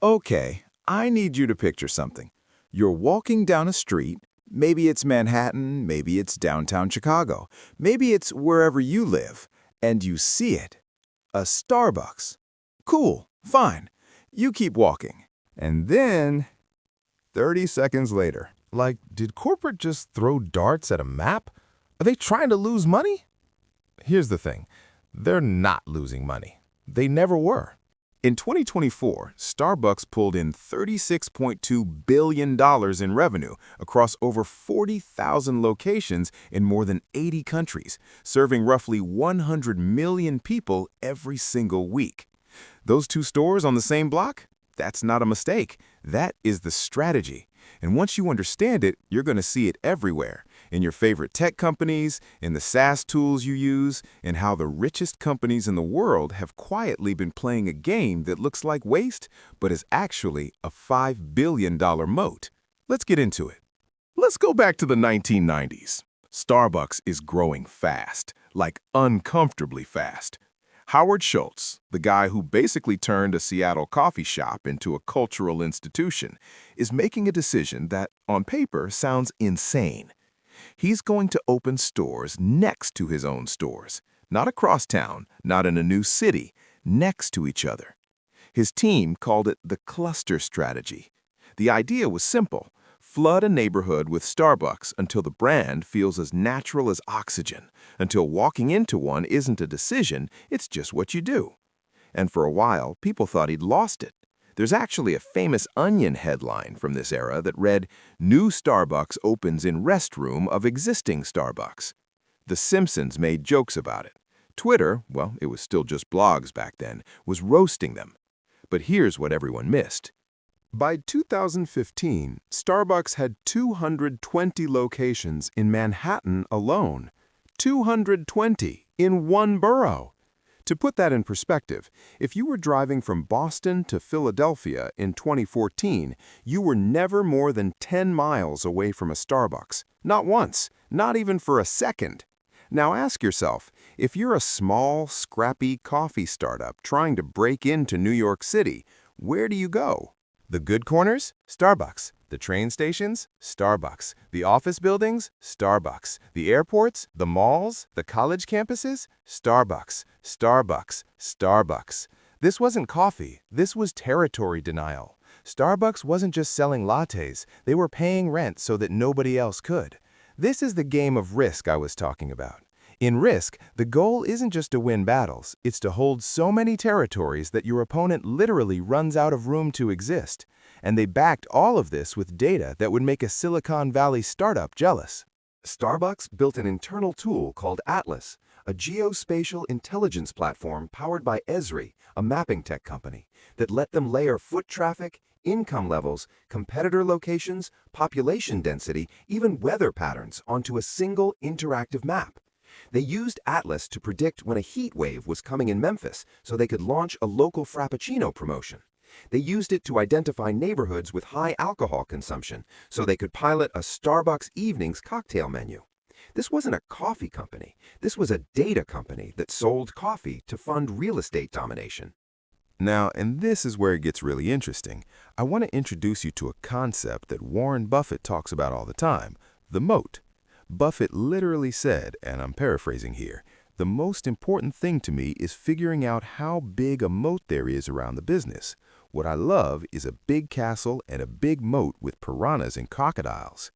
Okay, I need you to picture something. You're walking down a street. Maybe it's Manhattan, maybe it's downtown Chicago, maybe it's wherever you live, and you see it. A Starbucks. Cool, fine. You keep walking. And then, 30 seconds later. Like, did corporate just throw darts at a map? Are they trying to lose money? Here's the thing. They're not losing money. They never were. In 2024, Starbucks pulled in $36.2 billion in revenue across over 40,000 locations in more than 80 countries, serving roughly 100 million people every single week. Those two stores on the same block? That's not a mistake. That is the strategy. And once you understand it, you're going to see it everywhere. In your favorite tech companies, in the SaaS tools you use, and how the richest companies in the world have quietly been playing a game that looks like waste, but is actually a $5 billion moat. Let's get into it. Let's go back to the 1990s. Starbucks is growing fast, like uncomfortably fast. Howard Schultz, the guy who basically turned a Seattle coffee shop into a cultural institution, is making a decision that, on paper, sounds insane. He's going to open stores next to his own stores, not across town, not in a new city, next to each other. His team called it the cluster strategy. The idea was simple. Flood a neighborhood with Starbucks until the brand feels as natural as oxygen, until walking into one isn't a decision, it's just what you do. And for a while, people thought he'd lost it. There's actually a famous Onion headline from this era that read, "New Starbucks opens in restroom of existing Starbucks." The Simpsons made jokes about it. Twitter, well, it was still just blogs back then, was roasting them. But here's what everyone missed. By 2015, Starbucks had 220 locations in Manhattan alone. 220 in one borough. To put that in perspective, if you were driving from Boston to Philadelphia in 2014, you were never more than 10 miles away from a Starbucks. Not once, not even for a second. Now ask yourself, if you're a small, scrappy coffee startup trying to break into New York City, where do you go? The good corners? Starbucks. The train stations? Starbucks. The office buildings? Starbucks. The airports? The malls? The college campuses? Starbucks. Starbucks. Starbucks. This wasn't coffee. This was territory denial. Starbucks wasn't just selling lattes. They were paying rent so that nobody else could. This is the game of risk I was talking about. In Risk, the goal isn't just to win battles, it's to hold so many territories that your opponent literally runs out of room to exist. And they backed all of this with data that would make a Silicon Valley startup jealous. Starbucks built an internal tool called Atlas, a geospatial intelligence platform powered by Esri, a mapping tech company, that let them layer foot traffic, income levels, competitor locations, population density, even weather patterns onto a single interactive map. They used Atlas to predict when a heat wave was coming in Memphis so they could launch a local Frappuccino promotion. They used it to identify neighborhoods with high alcohol consumption so they could pilot a Starbucks evenings cocktail menu. This wasn't a coffee company. This was a data company that sold coffee to fund real estate domination. Now, and this is where it gets really interesting, I want to introduce you to a concept that Warren Buffett talks about all the time, the moat. Buffett literally said, and I'm paraphrasing here, "The most important thing to me is figuring out how big a moat there is around the business. What I love is a big castle and a big moat with piranhas and crocodiles."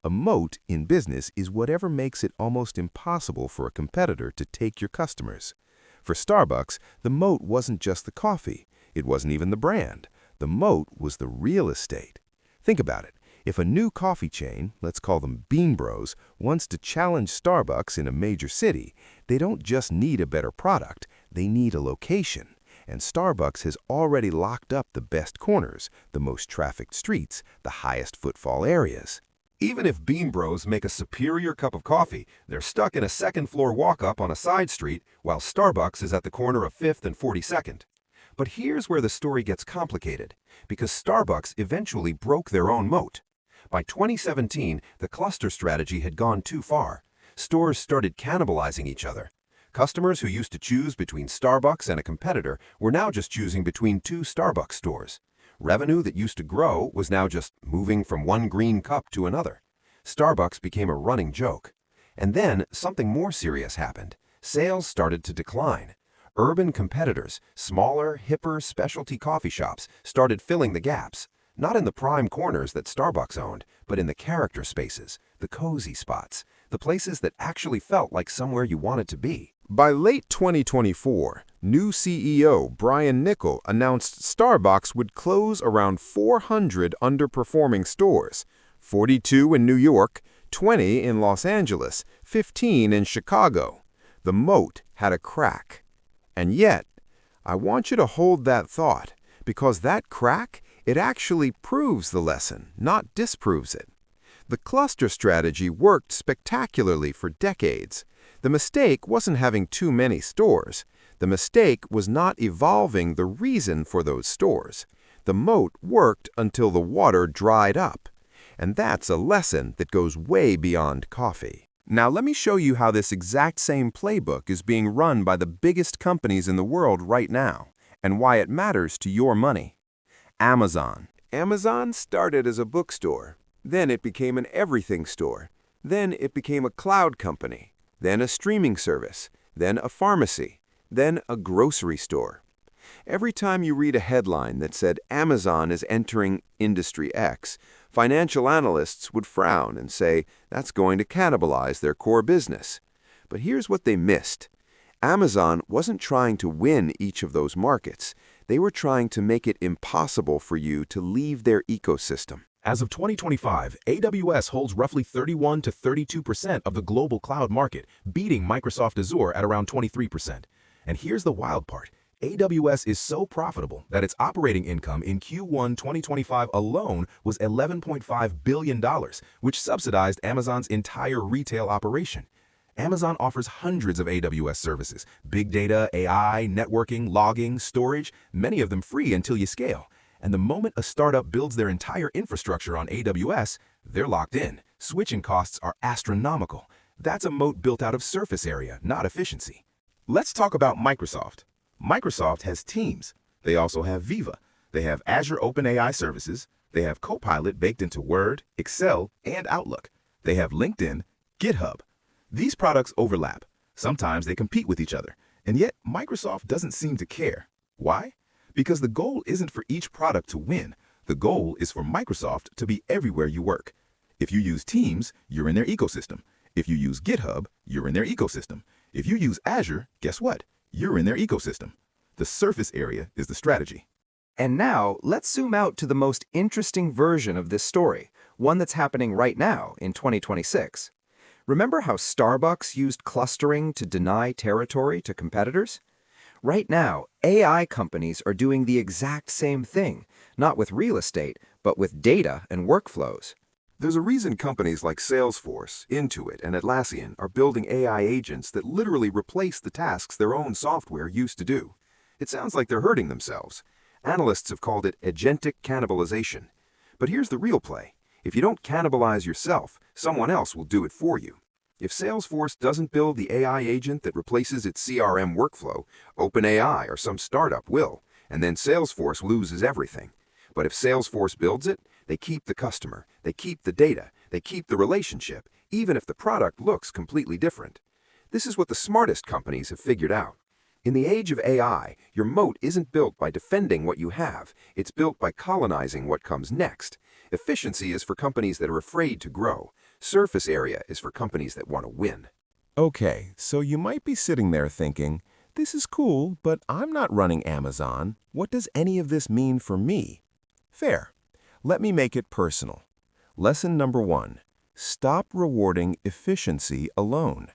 A moat in business is whatever makes it almost impossible for a competitor to take your customers. For Starbucks, the moat wasn't just the coffee. It wasn't even the brand. The moat was the real estate. Think about it. If a new coffee chain, let's call them Bean Bros, wants to challenge Starbucks in a major city, they don't just need a better product, they need a location. And Starbucks has already locked up the best corners, the most trafficked streets, the highest footfall areas. Even if Bean Bros make a superior cup of coffee, they're stuck in a second-floor walk-up on a side street, while Starbucks is at the corner of 5th and 42nd. But here's where the story gets complicated, because Starbucks eventually broke their own moat. By 2017, the cluster strategy had gone too far. Stores started cannibalizing each other. Customers who used to choose between Starbucks and a competitor were now just choosing between two Starbucks stores. Revenue that used to grow was now just moving from one green cup to another. Starbucks became a running joke. And then something more serious happened. Sales started to decline. Urban competitors, smaller, hipper specialty coffee shops, started filling the gaps. Not in the prime corners that Starbucks owned, but in the character spaces, the cozy spots, the places that actually felt like somewhere you wanted to be. By late 2024, new CEO Brian Niccol announced Starbucks would close around 400 underperforming stores, 42 in New York, 20 in Los Angeles, 15 in Chicago. The moat had a crack. And yet, I want you to hold that thought, because that crack, it actually proves the lesson, not disproves it. The cluster strategy worked spectacularly for decades. The mistake wasn't having too many stores. The mistake was not evolving the reason for those stores. The moat worked until the water dried up. And that's a lesson that goes way beyond coffee. Now let me show you how this exact same playbook is being run by the biggest companies in the world right now, and why it matters to your money. Amazon. Amazon started as a bookstore. Then it became an everything store. Then it became a cloud company. Then a streaming service. Then a pharmacy. Then a grocery store. Every time you read a headline that said Amazon is entering Industry X, financial analysts would frown and say that's going to cannibalize their core business. But here's what they missed. Amazon wasn't trying to win each of those markets. They were trying to make it impossible for you to leave their ecosystem. As of 2025, AWS holds roughly 31 to 32% of the global cloud market, beating Microsoft Azure at around 23%. And here's the wild part. AWS is so profitable that its operating income in Q1 2025 alone was $11.5 billion, which subsidized Amazon's entire retail operation. Amazon offers hundreds of AWS services: big data, AI, networking, logging, storage, many of them free until you scale. And the moment a startup builds their entire infrastructure on AWS, they're locked in. Switching costs are astronomical. That's a moat built out of surface area, not efficiency. Let's talk about Microsoft. Microsoft has Teams. They also have Viva. They have Azure OpenAI services. They have Copilot baked into Word, Excel, and Outlook. They have LinkedIn, GitHub. These products overlap. Sometimes they compete with each other. And yet, Microsoft doesn't seem to care. Why? Because the goal isn't for each product to win. The goal is for Microsoft to be everywhere you work. If you use Teams, you're in their ecosystem. If you use GitHub, you're in their ecosystem. If you use Azure, guess what? You're in their ecosystem. The surface area is the strategy. And now, let's zoom out to the most interesting version of this story, one that's happening right now in 2026. Remember how Starbucks used clustering to deny territory to competitors? Right now, AI companies are doing the exact same thing, not with real estate, but with data and workflows. There's a reason companies like Salesforce, Intuit, and Atlassian are building AI agents that literally replace the tasks their own software used to do. It sounds like they're hurting themselves. Analysts have called it agentic cannibalization. But here's the real play. If you don't cannibalize yourself, someone else will do it for you. If Salesforce doesn't build the AI agent that replaces its CRM workflow, OpenAI or some startup will, and then Salesforce loses everything. But if Salesforce builds it, they keep the customer, they keep the data, they keep the relationship, even if the product looks completely different. This is what the smartest companies have figured out. In the age of AI, your moat isn't built by defending what you have, it's built by colonizing what comes next. Efficiency is for companies that are afraid to grow. Surface area is for companies that want to win. Okay, so you might be sitting there thinking, this is cool, but I'm not running Amazon. What does any of this mean for me? Fair. Let me make it personal. Lesson number 1. Stop rewarding efficiency alone.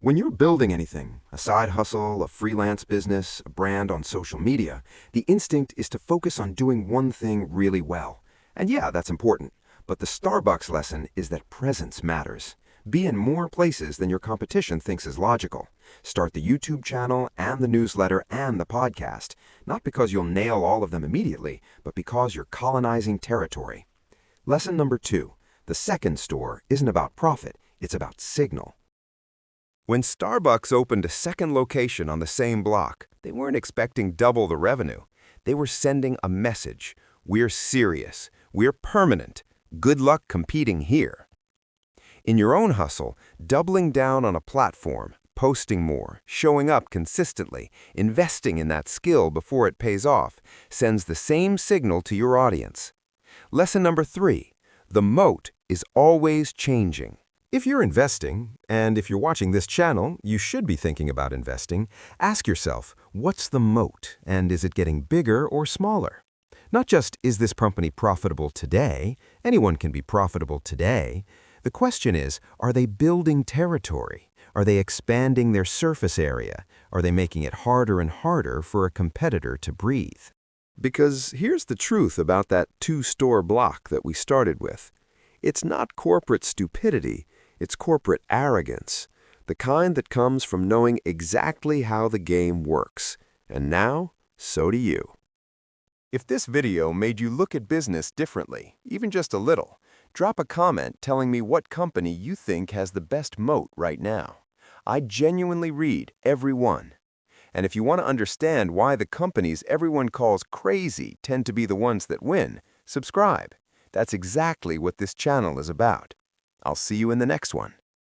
When you're building anything, a side hustle, a freelance business, a brand on social media, the instinct is to focus on doing one thing really well. And yeah, that's important. But the Starbucks lesson is that presence matters. Be in more places than your competition thinks is logical. Start the YouTube channel and the newsletter and the podcast, not because you'll nail all of them immediately, but because you're colonizing territory. Lesson number 2. The second store isn't about profit, it's about signal. When Starbucks opened a second location on the same block, they weren't expecting double the revenue. They were sending a message. We're serious. We're permanent. Good luck competing here. In your own hustle, doubling down on a platform, posting more, showing up consistently, investing in that skill before it pays off, sends the same signal to your audience. Lesson number 3. The moat is always changing. If you're investing, and if you're watching this channel, you should be thinking about investing, ask yourself, what's the moat, and is it getting bigger or smaller? Not just, is this company profitable today? Anyone can be profitable today. The question is, are they building territory? Are they expanding their surface area? Are they making it harder and harder for a competitor to breathe? Because here's the truth about that two-store block that we started with. It's not corporate stupidity, it's corporate arrogance, the kind that comes from knowing exactly how the game works. And now, so do you. If this video made you look at business differently, even just a little, drop a comment telling me what company you think has the best moat right now. I genuinely read every one. And if you want to understand why the companies everyone calls crazy tend to be the ones that win, subscribe. That's exactly what this channel is about. I'll see you in the next one.